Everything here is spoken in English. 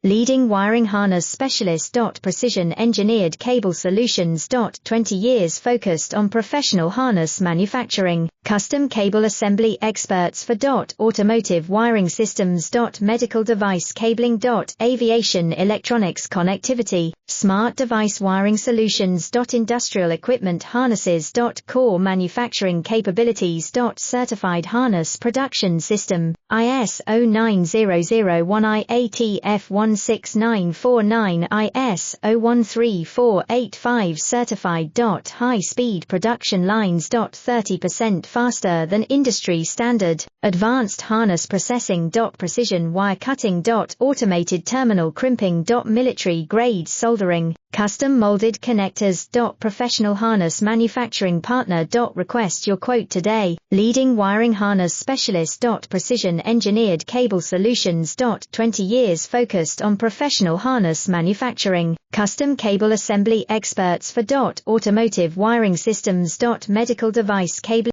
Leading wiring harness specialist. Precision engineered cable solutions. 20 years focused on professional harness manufacturing, custom cable assembly experts for automotive wiring systems. Medical device cabling. Aviation electronics connectivity, smart device wiring solutions. Industrial equipment harnesses. Core manufacturing capabilities. Certified harness production system, ISO 9001 IATF 16949 ISO 13485 certified. High speed production lines. 30% faster than industry standard, advanced harness processing. Precision wire cutting. Automated terminal crimping. Military grade soldering, custom molded connectors. Professional harness manufacturing partner. Request your quote today. Leading wiring harness specialist. Precision engineered cable solutions. 20 years focused on professional harness manufacturing, custom cable assembly experts for automotive wiring systems. Medical device cabling.